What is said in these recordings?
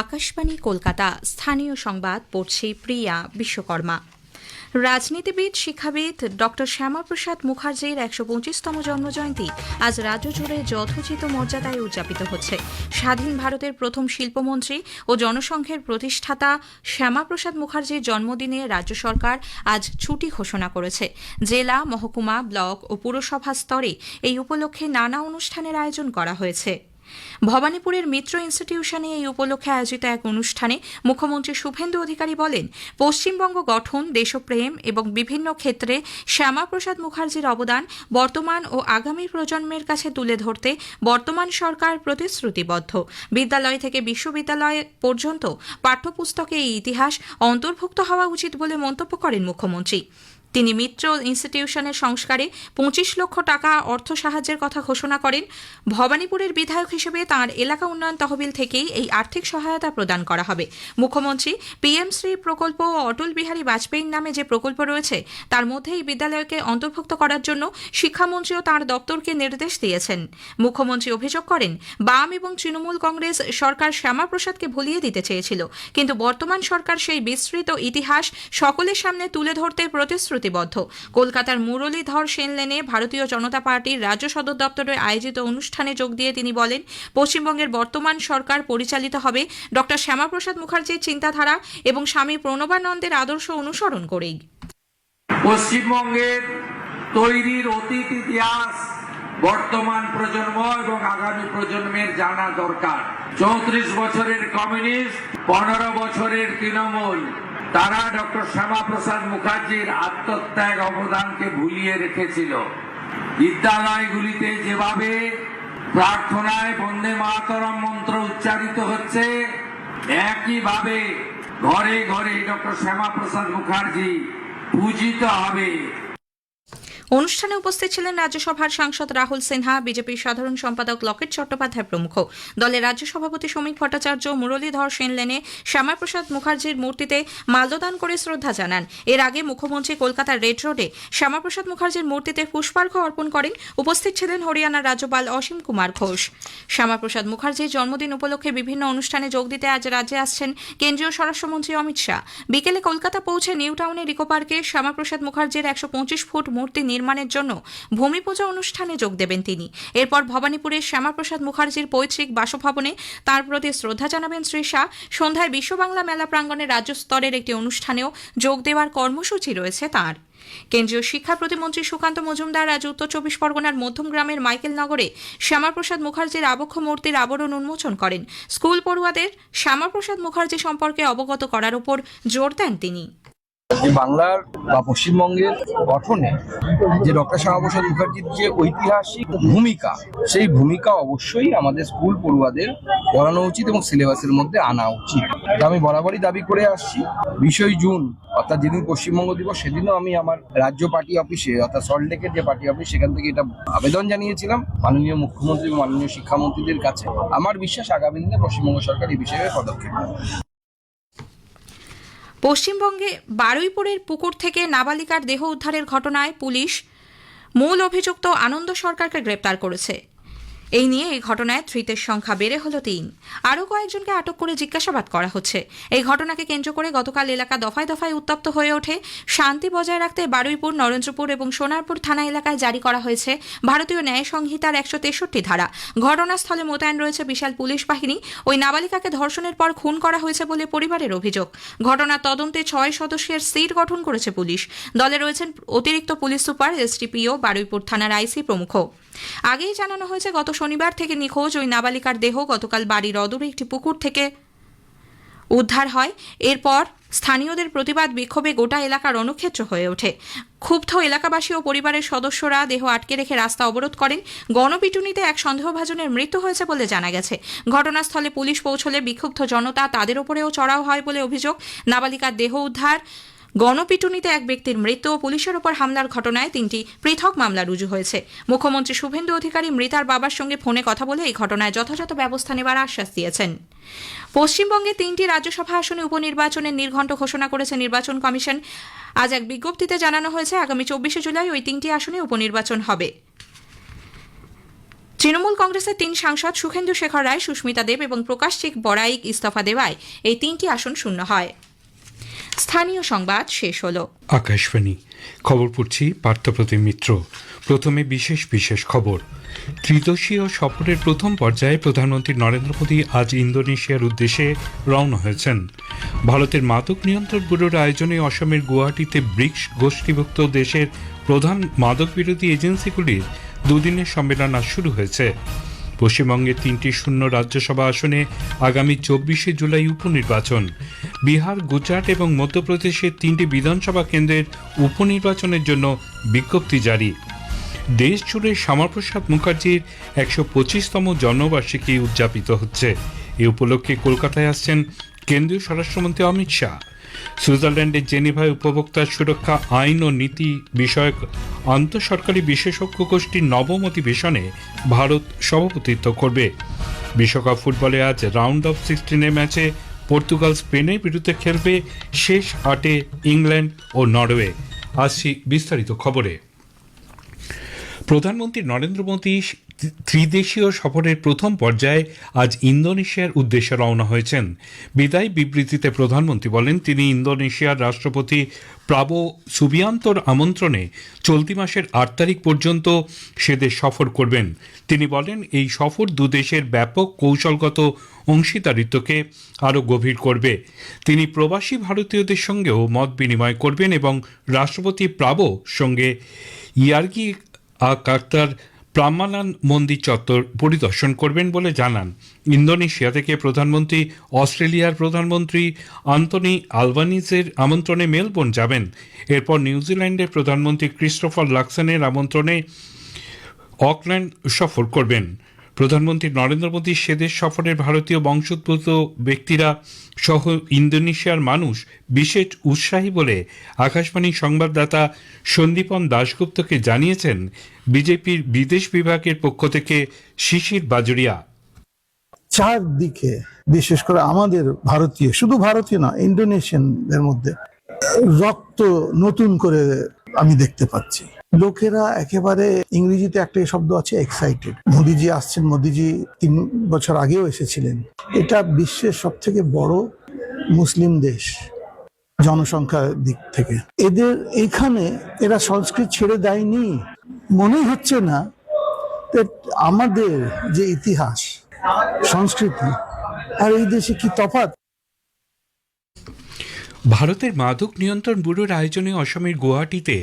আকাশবাণী কলকাতা। স্থানীয় সংবাদ পড়ছি প্রিয়া বিশ্বকর্মা। রাজনীতিবিদ শিক্ষাবিদ ডক্টর শ্যামাপ্রসাদ মুখার্জির ১২৫তম জন্মজয়ন্তী আজ রাজ্য জুড়ে যথোচিত মর্যাদায় উদযাপিত হচ্ছে। স্বাধীন ভারতের প্রথম শিল্পমন্ত্রী ও জনসংঘের প্রতিষ্ঠাতা শ্যামাপ্রসাদ মুখার্জির জন্মদিনে রাজ্য সরকার আজ ছুটি ঘোষণা করেছে। জেলা, মহকুমা, ব্লক ও পুরসভা স্তরে এই উপলক্ষে নানা অনুষ্ঠানের আয়োজন করা হয়েছে। ভবানীপুরের মিত্র ইনস্টিটিউশনে এই উপলক্ষে আয়োজিত এক অনুষ্ঠানে মুখ্যমন্ত্রী শুভেন্দু অধিকারী বলেন, পশ্চিমবঙ্গ গঠন, দেশপ্রেম এবং বিভিন্ন ক্ষেত্রে শ্যামাপ্রসাদ মুখার্জির অবদান বর্তমান ও আগামী প্রজন্মের কাছে তুলে ধরতে বর্তমান সরকার প্রতিশ্রুতিবদ্ধ। বিদ্যালয় থেকে বিশ্ববিদ্যালয় পর্যন্ত পাঠ্যপুস্তকে এই ইতিহাস অন্তর্ভুক্ত হওয়া উচিত বলে মন্তব্য করেন মুখ্যমন্ত্রী। তিনি মিত্র ইনস্টিটিউশনের সংস্কারে ২৫ লক্ষ টাকা অর্থ সাহায্যের কথা ঘোষণা করেন। ভবানীপুরের বিধায়ক হিসেবে তাঁর এলাকা উন্নয়ন তহবিল থেকেই এই আর্থিক সহায়তা প্রদান করা হবে। মুখ্যমন্ত্রী পিএমশ্রী প্রকল্প ও অটল বিহারী বাজপেয়ীর নামে যে প্রকল্প রয়েছে তার মধ্যে এই বিদ্যালয়কে অন্তর্ভুক্ত করার জন্য শিক্ষামন্ত্রীও তাঁর দপ্তরকে নির্দেশ দিয়েছেন। মুখ্যমন্ত্রী অভিযোগ করেন, বাম এবং তৃণমূল কংগ্রেস সরকার শ্যামাপ্রসাদকে ভুলিয়ে দিতে চেয়েছিল, কিন্তু বর্তমান সরকার সেই বিস্তৃত ইতিহাস সকলের সামনে তুলে ধরতে প্রতিশ্রুতিবদ্ধ। কলকাতার মুরলীধর সেন লেনে ভারতীয় জনতা পার্টির রাজ্য সদর দপ্তরে আয়োজিত অনুষ্ঠানে যোগ দিয়ে তিনি বলেন, পশ্চিমবঙ্গের বর্তমান সরকার পরিচালিত হবে ডক্টর শ্যামাপ্রসাদ মুখার্জির চিন্তাধারা এবং স্বামী প্রণবানন্দের আদর্শ অনুসরণ করেই। পশ্চিমবঙ্গের তৈরির অতীত ইতিহাস বর্তমান প্রজন্ম এবং আগামী প্রজন্মের জানা দরকার। ৩৪ বছরের কমিউনিস্ট, ১৫ বছরের তৃণমূল, তারা ডক্টর শ্যামাপ্রসাদ মুখার্জির আত্মত্যাগ অবদানকে ভুলিয়ে রেখেছিল। বিদ্যালয়গুলিতে যেভাবে প্রার্থনায় বন্দে মাতরম মন্ত্র উচ্চারিত হচ্ছে, একইভাবে ঘরে ঘরে ডক্টর শ্যামাপ্রসাদ মুখার্জি পূজিত হবে। অনুষ্ঠানে উপস্থিত ছিলেন রাজ্যসভার সাংসদ রাহুল সিনহা, বিজেপির সাধারণ সম্পাদক লকেট চট্টোপাধ্যায় প্রমুখ। দলের রাজ্য সভাপতি সমীক ভট্টাচার্য মুরলীধর সেন লেনে শ্যামাপ্রসাদ মুখার্জির মূর্তিতে মাল্যদান করে শ্রদ্ধা জানান। এর আগে মুখ্যমন্ত্রী কলকাতার রেড রোডে শ্যামাপ্রসাদ মুখার্জির মূর্তিতে পুষ্পার্ঘ্য অর্পণ করেন। উপস্থিত ছিলেন হরিয়ানার রাজ্যপাল অসীম কুমার ঘোষ। শ্যামাপ্রসাদ মুখার্জির জন্মদিন উপলক্ষে বিভিন্ন অনুষ্ঠানে যোগ দিতে আজ রাজ্যে আসছেন কেন্দ্রীয় স্বরাষ্ট্রমন্ত্রী অমিত শাহ। বিকেলে কলকাতা পৌঁছে নিউ টাউনের ইকো পার্কে শ্যামাপ্রসাদ মুখার্জির ১২৫ ফুট মূর্তি নির্মাণের জন্য ভূমি পূজা অনুষ্ঠানে যোগ দেবেন তিনি। এরপর ভবানীপুরের শ্যামাপ্রসাদ মুখার্জির পৈতৃক বাসভবনে তাঁর প্রতি শ্রদ্ধা জানাবেন শ্রী শাহ। সন্ধ্যায় বিশ্ব বাংলা মেলা প্রাঙ্গণে রাজ্য স্তরের একটি অনুষ্ঠানেও যোগ দেওয়ার কর্মসূচি রয়েছে তাঁর। কেন্দ্রীয় শিক্ষা প্রতিমন্ত্রী সুকান্ত মজুমদার আজ উত্তর ২৪ পরগনার মধ্যমগ্রামের মাইকেলনগরে শ্যামাপ্রসাদ মুখার্জির আবক্ষ মূর্তির আবরণ উন্মোচন করেন। স্কুল পড়ুয়াদের শ্যামাপ্রসাদ মুখার্জি সম্পর্কে অবগত করার উপর জোর দেন তিনি। বাংলার বা পশ্চিমবঙ্গের গঠনে যে ডক্টর শ্যামাপ্রসাদ মুখার্জির যে ঐতিহাসিক ভূমিকা, সেই ভূমিকা অবশ্যই আমাদের স্কুল পড়ুয়াদের পড়ানো উচিত এবং সিলেবাসের মধ্যে আনা উচিত। আমি বরাবরই দাবি করে আসছি, ২০ জুন অর্থাৎ যেদিন পশ্চিমবঙ্গ দিবস, সেদিনও আমি আমার রাজ্য পার্টি অফিসে অর্থাৎ সল্টলেকের যে পার্টি অফিস, সেখান থেকে এটা আবেদন জানিয়েছিলাম মাননীয় মুখ্যমন্ত্রী এবং মাননীয় শিক্ষামন্ত্রীদের কাছে। আমার বিশ্বাস আগামী দিনে পশ্চিমবঙ্গ সরকার এই বিষয়ে পদক্ষেপ নেবে। পশ্চিমবঙ্গে বারুইপুরের পুকুর থেকে নাবালিকার দেহ উদ্ধারের ঘটনায় পুলিশ মূল অভিযুক্ত আনন্দ সরকারকে গ্রেপ্তার করেছে। এই নিয়ে এই ঘটনায় ধৃতের সংখ্যা বেড়ে হল ৩। আরও কয়েকজনকে আটক করে জিজ্ঞাসাবাদ করা হচ্ছে। এই ঘটনাকে কেন্দ্র করে গতকাল এলাকা দফায় দফায় উত্তপ্ত হয়ে ওঠে। শান্তি বজায় রাখতে বারুইপুর, নরেন্দ্রপুর এবং সোনারপুর থানা এলাকায় জারি করা হয়েছে ভারতীয় ন্যায় সংহিতার ১৬৩ ধারা। ঘটনাস্থলে মোতায়েন রয়েছে বিশাল পুলিশ বাহিনী। ওই নাবালিকাকে ধর্ষণের পর খুন করা হয়েছে বলে পরিবারের অভিযোগ। ঘটনার তদন্তে ৬ সদস্যের সিট গঠন করেছে পুলিশ। দলে রয়েছেন অতিরিক্ত পুলিশ সুপার, এসডিপিও, বারুইপুর থানার আইসি প্রমুখ। আগেই জানানো হয়েছে, গত শনিবার থেকে নিখোঁজ ওই নাবালিকার দেহ গতকাল বাড়ির অদূরে একটি পুকুর থেকে উদ্ধার হয়। এরপর স্থানীয়দের প্রতিবাদ বিক্ষোভে গোটা এলাকা রণক্ষেত্র হয়ে ওঠে। ক্ষুব্ধ এলাকাবাসী ও পরিবারের সদস্যরা দেহ আটকে রেখে রাস্তা অবরোধ করেন। গণপিটুনিতে এক সন্দেহভাজনের মৃত্যু হয়েছে বলে জানা গেছে। ঘটনাস্থলে পুলিশ পৌঁছলে বিক্ষুব্ধ জনতা তাদের ওপরেও চড়াও হয় বলে অভিযোগ। নাবালিকার দেহ উদ্ধার, গণপিটুনিতে এক ব্যক্তির মৃত্যু ও পুলিশের ওপর হামলার ঘটনায় ৩টি পৃথক মামলা রুজু হয়েছে। মুখ্যমন্ত্রী শুভেন্দু অধিকারী মৃতার বাবার সঙ্গে ফোনে কথা বলে এই ঘটনায় যথাযথ ব্যবস্থা নেবার আশ্বাস দিয়েছেন। পশ্চিমবঙ্গে ৩টি রাজ্যসভা আসনে উপনির্বাচনের নির্ঘণ্ট ঘোষণা করেছে নির্বাচন কমিশন। আজ এক বিজ্ঞপ্তিতে জানানো হয়েছে, আগামী ২৪শে জুলাই ওই ৩টি আসনে উপনির্বাচন হবে। তৃণমূল কংগ্রেসের 3 সাংসদ সুখেন্দু শেখর রায়, সুস্মিতা দেব এবং প্রকাশ চিক বড়াইক ইস্তফা দেওয়ায় এই 3টি আসন শূন্য হয়। স্থানীয় সংবাদ শেষ হল। আকাশবাণী খবর পড়ছি পার্থপ্রতিম মিত্র। প্রথমে বিশেষ খবর। ত্রিদেশীয় সফরের প্রথম পর্যায়ে প্রধানমন্ত্রী নরেন্দ্র মোদী আজ ইন্দোনেশিয়ার উদ্দেশ্যে রওনা হয়েছেন। ভারতের মাদক নিয়ন্ত্রণ ব্যুরোর আয়োজনে অসমের গুয়াহাটিতে ব্রিক্স গোষ্ঠীভুক্ত দেশের প্রধান মাদক বিরোধী এজেন্সিগুলির দুদিনের সম্মেলন আজ শুরু হয়েছে। পশ্চিমবঙ্গের 3টি শূন্য রাজ্যসভা আসনে আগামী 24শে জুলাই উপনির্বাচন। বিহার, গুজরাট এবং মধ্যপ্রদেশের 3টি বিধানসভা কেন্দ্রের উপনির্বাচনের জন্য বিজ্ঞপ্তি জারি। দেশ জুড়ে শ্যামাপ্রসাদ মুখার্জির 125তম জন্মবার্ষিকী উদযাপিত হচ্ছে। এ উপলক্ষে কলকাতায় আসছেন কেন্দ্রীয় স্বরাষ্ট্রমন্ত্রী অমিত শাহ। সুইজারল্যান্ডের জেনেভায় উপভোক্তা সুরক্ষা আইন ও নীতি বিষয়ক আন্তঃসরকারি বিশেষজ্ঞ গোষ্ঠীর নবম অধিবেশনে ভারত সভাপতিত্ব করবে। বিশ্বকাপ ফুটবলে আজ রাউন্ড অফ 16 ম্যাচে পর্তুগাল স্পেনের বিরুদ্ধে খেলবে। শেষ 8-এ ইংল্যান্ড ও নরওয়ে। আসছি বিস্তারিত খবরে। প্রধানমন্ত্রী নরেন্দ্র মোদী ত্রিদেশীয় সফরের প্রথম পর্যায়ে আজ ইন্দোনেশিয়ার উদ্দেশ্যে রওনা হয়েছেন। বিদায় বিবৃতিতে প্রধানমন্ত্রী বলেন, তিনি ইন্দোনেশিয়ার রাষ্ট্রপতি প্রাবো সুবিয়ান্তোর আমন্ত্রণে চলতি মাসের 8 তারিখ পর্যন্ত সেদেশ সফর করবেন। তিনি বলেন, এই সফর দুদেশের ব্যাপক কৌশলগত অংশীদারিত্বকে আরও গভীর করবে। তিনি প্রবাসী ভারতীয়দের সঙ্গেও মত বিনিময় করবেন এবং রাষ্ট্রপতি প্রাবোর সঙ্গে ইয়ার্গি কার্তার প্রামালান মন্দির চত্বর পরিদর্শন করবেন বলে জানান। ইন্দোনেশিয়া থেকে প্রধানমন্ত্রী অস্ট্রেলিয়ার প্রধানমন্ত্রী আন্তনি আলবানিজের আমন্ত্রণে মেলবোর্ন যাবেন। এরপর নিউজিল্যান্ডের প্রধানমন্ত্রী ক্রিস্টোফার লাক্সনের আমন্ত্রণে অকল্যান্ড সফর করবেন। প্রধানমন্ত্রী নরেন্দ্র মোদীর সেদেশ সফরের ভারতীয় বংশোদ্ভূত ব্যক্তিরা সহ ইন্দোনেশিয়ার মানুষ বিশেষ উৎসাহী বলে আকাশবাণীর সংবাদদাতা সন্দীপন দাশগুপ্তকে জানিয়েছেন বিজেপির বিদেশ বিভাগের পক্ষ থেকে শিশির বাজুরিয়া। চারদিকে বিশেষ করে আমাদের ভারতীয়, শুধু ভারতীয় না, ইন্দোনেশিয়ানদের মধ্যে রক্ত নতুন করে আমি দেখতে পাচ্ছি। লোকেরা একেবারে, ইংরেজিতে একটা শব্দ আছে এক্সাইটেড। মোদিজি আসছেন, মোদিজি 3 বছর আগেও এসেছিলেন। এটা বিশ্বের সব থেকে বড় মুসলিম দেশ জনসংখ্যার দিক থেকে। এদের এইখানে এরা সংস্কৃত ছেড়ে দেয়নি। মনে হচ্ছে না আমাদের যে ইতিহাস সংস্কৃতি আর এই দেশে কি তফাৎ। ভারতের মাদক নিয়ন্ত্রণ ব্যুরোর আয়োজনে অসমের গুয়াহাটিতে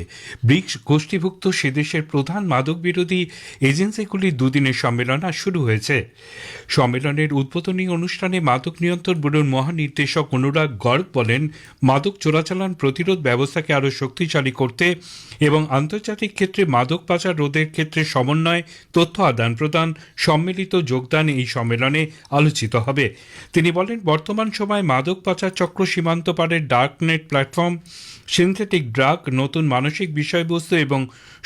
ব্রিক্স গোষ্ঠীভুক্ত সেদেশের প্রধান মাদক বিরোধী এজেন্সিগুলির দুদিনের সম্মেলন আজ শুরু হয়েছে। সম্মেলনের উদ্বোধনী অনুষ্ঠানে মাদক নিয়ন্ত্রণ ব্যুরোর মহানির্দেশক অনুরাগ গর্গ বলেন, মাদক চোরাচালান প্রতিরোধ ব্যবস্থাকে আরও শক্তিশালী করতে এবং আন্তর্জাতিক ক্ষেত্রে মাদক পাচার রোধের ক্ষেত্রে সমন্বয়, তথ্য আদান প্রদান, সম্মিলিত যোগদান এই সম্মেলনে আলোচিত হবে। তিনি বলেন, বর্তমান সময়ে মাদক পাচার চক্র, সীমান্ত পারের ডার্কনেট প্ল্যাটফর্ম, সিনথেটিক ড্রাগ, নতুন মানসিক বিষয়বস্তু এবং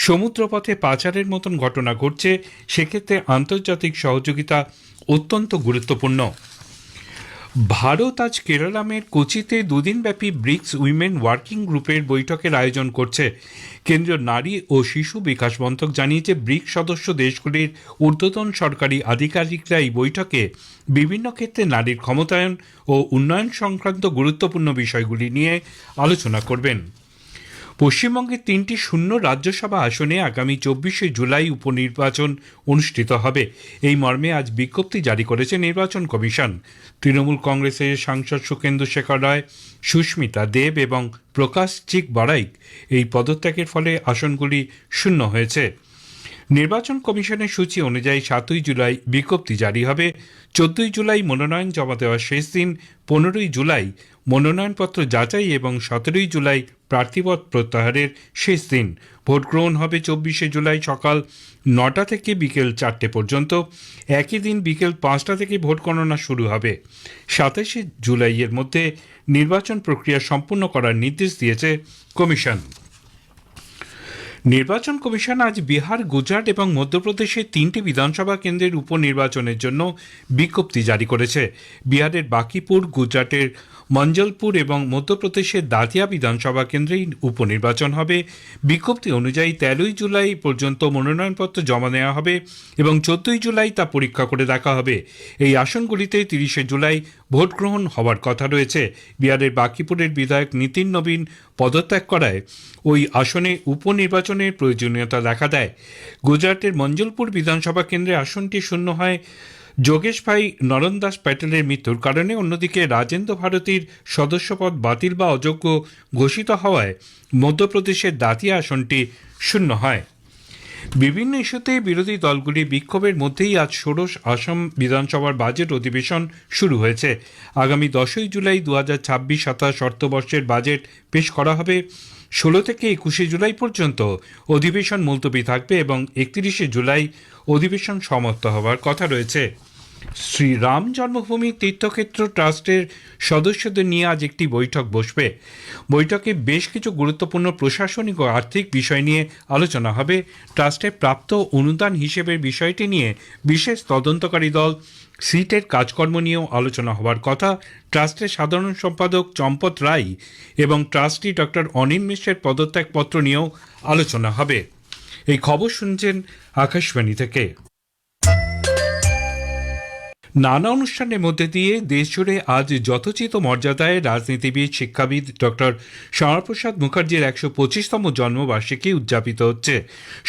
সমুদ্রপথে পাচারের মতন ঘটনা ঘটছে। সেক্ষেত্রে আন্তর্জাতিক সহযোগিতা অত্যন্ত গুরুত্বপূর্ণ। ভারত আজ কেরালামের কোচিতে দুদিনব্যাপী ব্রিক্স উইমেন ওয়ার্কিং গ্রুপের বৈঠকের আয়োজন করছে। কেন্দ্রীয় নারী ও শিশু বিকাশ মন্ত্রক জানিয়েছে, ব্রিক্স সদস্য দেশগুলির ঊর্ধ্বতন সরকারি আধিকারিকরা এই বৈঠকে বিভিন্ন ক্ষেত্রে নারীর ক্ষমতায়ন ও উন্নয়ন সংক্রান্ত গুরুত্বপূর্ণ বিষয়গুলি নিয়ে আলোচনা করবেন। পশ্চিমবঙ্গের 3টি শূন্য রাজ্যসভা আসনে আগামী 24শে জুলাই উপনির্বাচন অনুষ্ঠিত হবে। এই মর্মে আজ বিজ্ঞপ্তি জারি করেছে নির্বাচন কমিশন। তৃণমূল কংগ্রেসের সাংসদ সুখেন্দু শেখর রায়, সুস্মিতা দেব এবং প্রকাশ চিক বড়াইক এই পদত্যাগের ফলে আসনগুলি শূন্য হয়েছে। নির্বাচন কমিশনের সূচি অনুযায়ী 7ই জুলাই বিজ্ঞপ্তি জারি হবে। 14ই জুলাই মনোনয়ন জমা দেওয়ার শেষ দিন। 15ই জুলাই মনোনয়নপত্র যাচাই এবং 17ই জুলাই প্রার্থীপদ প্রত্যাহারের শেষ দিন। ভোট গ্রহণ হবে 24শে জুলাই সকাল 9টা থেকে বিকেল 4টে পর্যন্ত। একই দিন বিকেল 5টা থেকে ভোট গণনা শুরু হবে। 27শে জুলাইয়ের মধ্যে নির্বাচন প্রক্রিয়া সম্পূর্ণ করার নির্দেশ দিয়েছে কমিশন। নির্বাচন কমিশন আজ বিহার, গুজরাট এবং মধ্যপ্রদেশের 3টি বিধানসভা কেন্দ্রের উপনির্বাচনের জন্য বিজ্ঞপ্তি জারি করেছে। বিহারের বাকিপুর, গুজরাটের মঞ্জলপুর এবং মধ্যপ্রদেশের দাতিয়া বিধানসভা কেন্দ্রেই উপনির্বাচন হবে। বিজ্ঞপ্তি অনুযায়ী 13 জুলাই পর্যন্ত মনোনয়নপত্র জমা নেওয়া হবে এবং 14 জুলাই তা পরীক্ষা করে দেখা হবে। এই আসনগুলিতে 30 জুলাই ভোট গ্রহণ হওয়ার কথা রয়েছে। বিহারের বাঁকিপুরের বিধায়ক নীতিন নবীন পদত্যাগ করায় ওই আসনে উপনির্বাচনের প্রয়োজনীয়তা দেখা দেয়। গুজরাটের মঞ্জলপুর বিধানসভা কেন্দ্রে আসনটি শূন্য হয় যোগেশ ভাই নরন দাস প্যাটেলের মৃত্যুর কারণে। অন্যদিকে রাজেন্দ্র ভারতীর সদস্যপদ বাতিল বা অযোগ্য ঘোষিত হওয়ায় মধ্যপ্রদেশের দাতিয়া আসনটি শূন্য হয়। বিভিন্ন ইস্যুতে বিরোধী দলগুলি বিক্ষোভের মধ্যেই আজ ষোড়শ আসাম বিধানসভার বাজেট অধিবেশন শুরু হয়েছে। আগামী 10 জুলাই 2026-27 অর্থবর্ষের বাজেট পেশ করা হবে। 16 থেকে 21 জুলাই পর্যন্ত অধিবেশন মুলতবি থাকবে এবং 31 জুলাই অধিবেশন সমাপ্ত হওয়ার কথা রয়েছে। শ্রী রাম জন্মভূমি তীর্থক্ষেত্র ট্রাস্টের সদস্যদের নিয়ে আজ একটি বৈঠক বসবে। বৈঠকে বেশ কিছু গুরুত্বপূর্ণ প্রশাসনিক ও আর্থিক বিষয় নিয়ে আলোচনা হবে। ট্রাস্টের প্রাপ্ত অনুদান হিসেবের বিষয়টি নিয়ে বিশেষ তদন্তকারী দল সিটের কাজকর্ম নিয়েও আলোচনা হওয়ার কথা। ট্রাস্টের সাধারণ সম্পাদক চম্পত রায় এবং ট্রাস্টি ডক্টর অনিল মিশ্রের পদত্যাগপত্র নিয়েও আলোচনা হবে। এই খবর শুনছেন আকাশবাণী থেকে। নানা অনুষ্ঠানের মধ্যে দিয়ে দেশজুড়ে আজ যথোচিত মর্যাদায় রাজনীতিবিদ শিক্ষাবিদ ডক্টর শ্যামাপ্রসাদ মুখার্জির 125তম জন্মবার্ষিকী উদযাপিত হচ্ছে।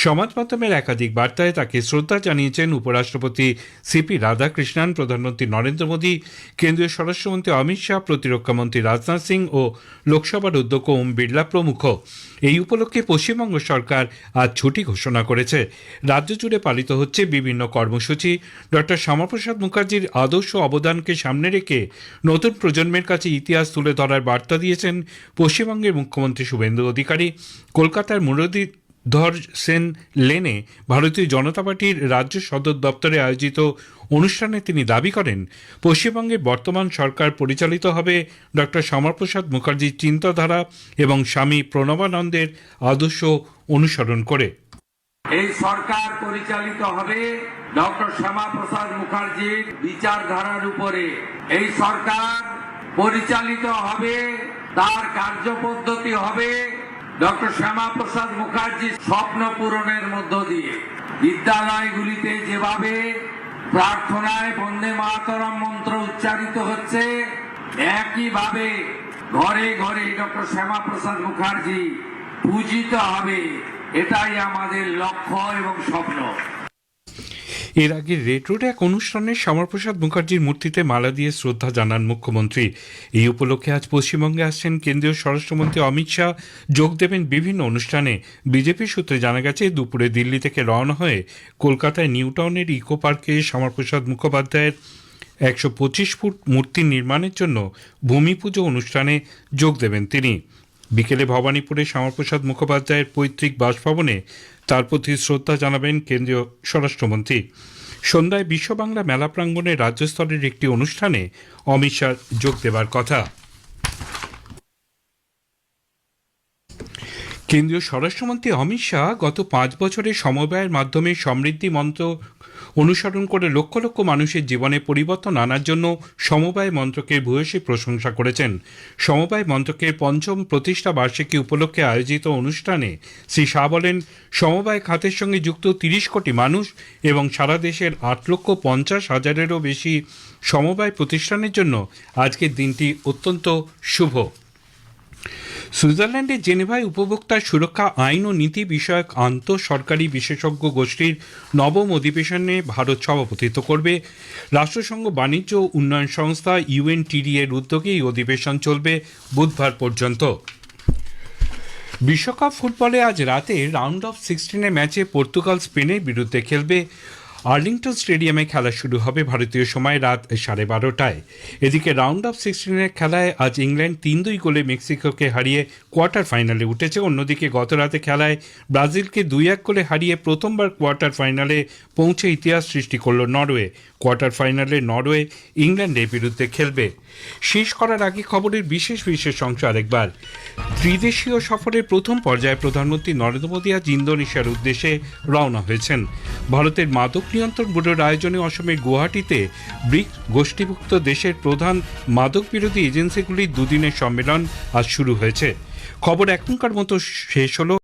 সমাজ মাধ্যমের একাধিক বার্তায় তাকে শ্রদ্ধা জানিয়েছেন উপরাষ্ট্রপতি সিপি রাধাকৃষ্ণন, প্রধানমন্ত্রী নরেন্দ্র মোদী, কেন্দ্রীয় স্বরাষ্ট্রমন্ত্রী অমিত শাহ, প্রতিরক্ষামন্ত্রী রাজনাথ সিং ও লোকসভার অধ্যক্ষ ওম বিড়লা প্রমুখ। এই উপলক্ষে পশ্চিমবঙ্গ সরকার আজ ছুটি ঘোষণা করেছে। রাজ্য জুড়ে পালিত হচ্ছে বিভিন্ন কর্মসূচি। ডক্টর শ্যামাপ্রসাদ মুখার্জির আদর্শ অবদানকে সামনে রেখে নতুন প্রজন্মের কাছে ইতিহাস তুলে ধরার বার্তা দিয়েছেন পশ্চিমবঙ্গের মুখ্যমন্ত্রী শুভেন্দু অধিকারী। কলকাতার মুরলীধর সেন লেনে ভারতীয় জনতা পার্টির রাজ্য সদর দপ্তরে আয়োজিত অনুষ্ঠানে তিনি দাবি করেন, পশ্চিমবঙ্গের বর্তমান সরকার পরিচালিত হবে ডক্টর শ্যামাপ্রসাদ মুখার্জির চিন্তাধারা এবং স্বামী প্রণবানন্দের আদর্শ অনুসরণ করে। এই সরকার পরিচালিত হবে ডক্টর শ্যামাপ্রসাদ মুখার্জির বিচারধারার উপরে। এই সরকার পরিচালিত হবে, তার কার্যপদ্ধতি হবে ডক্টর শ্যামাপ্রসাদ মুখার্জির স্বপ্ন পূরণের মধ্য দিয়ে। বিদ্যালয়গুলিতে যেভাবে প্রার্থনায় বন্দে মাতরম মন্ত্র উচ্চারিত হচ্ছে, একইভাবে ঘরে ঘরে ডক্টর শ্যামাপ্রসাদ মুখার্জি পূজিত হবে। এটাই আমাদের লক্ষ্য এবং স্বপ্ন। এর আগে রেড রোডে এক অনুষ্ঠানে শ্যামাপ্রসাদ মুখার্জির মূর্তিতে মালা দিয়ে শ্রদ্ধা জানান মুখ্যমন্ত্রী। এই উপলক্ষে আজ পশ্চিমবঙ্গে আসছেন কেন্দ্রীয় স্বরাষ্ট্রমন্ত্রী অমিত শাহ, যোগ দেবেন বিভিন্ন অনুষ্ঠানে। বিজেপি সূত্রে জানা গেছে, দুপুরে দিল্লি থেকে রওনা হয়ে কলকাতায় নিউ টাউনের ইকো পার্কে শ্যামাপ্রসাদ মুখোপাধ্যায়ের 125 ফুট মূর্তি নির্মাণের জন্য ভূমি পুজো অনুষ্ঠানে যোগ দেবেন তিনি। বিকেলে ভবানীপুরে শ্যামাপ্রসাদ মুখোপাধ্যায়ের পৈতৃক বাসভবনে তার প্রতি শ্রদ্ধা জানাবেন কেন্দ্রীয় স্বরাষ্ট্রমন্ত্রী। সন্ধ্যায় বিশ্ব বাংলা মেলা প্রাঙ্গণে রাজ্যস্তরের একটি অনুষ্ঠানে অমিত শাহ যোগ দেবার কথা। কেন্দ্রীয় স্বরাষ্ট্রমন্ত্রী অমিত শাহ গত 5 বছরে সমবায়ের মাধ্যমে সমৃদ্ধি মন্ত্র অনুসরণ করে লক্ষ লক্ষ মানুষের জীবনে পরিবর্তন আনার জন্য সমবায় মন্ত্রকের ভূয়সী প্রশংসা করেছেন। সমবায় মন্ত্রকের 5ম প্রতিষ্ঠা বার্ষিকী উপলক্ষে আয়োজিত অনুষ্ঠানে শ্রী শাহ বলেন, সমবায় খাতের সঙ্গে যুক্ত 30 কোটি মানুষ এবং সারা দেশের 8,50,000-এরও বেশি সমবায় প্রতিষ্ঠানের জন্য আজকের দিনটি অত্যন্ত শুভ। সুইজারল্যান্ডের জেনেভায় উপভোক্তা সুরক্ষা আইন ও নীতি বিষয়ক আন্তঃসরকারি বিশেষজ্ঞ গোষ্ঠীর 9ম অধিবেশনে ভারত সভাপতিত্ব করবে। রাষ্ট্রসংঘ বাণিজ্য উন্নয়ন সংস্থা UNTD এর উদ্যোগে এই অধিবেশন চলবে বুধবার পর্যন্ত। বিশ্বকাপ ফুটবলে আজ রাতে রাউন্ড অফ 16 ম্যাচে পর্তুগাল স্পেনের বিরুদ্ধে খেলবে। আর্লিংটন স্টেডিয়ামে খেলা শুরু হবে ভারতীয় সময় রাত 12:30টায়। এদিকে রাউন্ড অফ 16-এর খেলায় আজ ইংল্যান্ড 3-2 গোলে মেক্সিকোকে হারিয়ে কোয়ার্টার ফাইনালে উঠেছে। অন্যদিকে গত রাতে খেলায় ব্রাজিলকে 2-1 গোলে হারিয়ে প্রথমবার কোয়ার্টার ফাইনালে পৌঁছে ইতিহাস সৃষ্টি করল নরওয়ে। কোয়ার্টার ফাইনালে নরওয়ে ইংল্যান্ডের বিরুদ্ধে খেলবে। শেষ করার আগে খবরের বিশেষ অংশ আরেকবার। ত্রিদেশীয় সফরের প্রথম পর্যায়ে প্রধানমন্ত্রী নরেন্দ্র মোদী আজ ইন্দোনেশিয়ার উদ্দেশ্যে রওনা হয়েছেন। ভারতের মাদক নিয়ন্ত্রণ ব্যুরোর আয়োজনে অসমের গুয়াহাটিতে ব্রিক্স গোষ্ঠীভুক্ত দেশের প্রধান মাদক বিরোধী এজেন্সিগুলির দুদিনের সম্মেলন আজ শুরু হয়েছে। খবর এখনকার মতো শেষ হলো।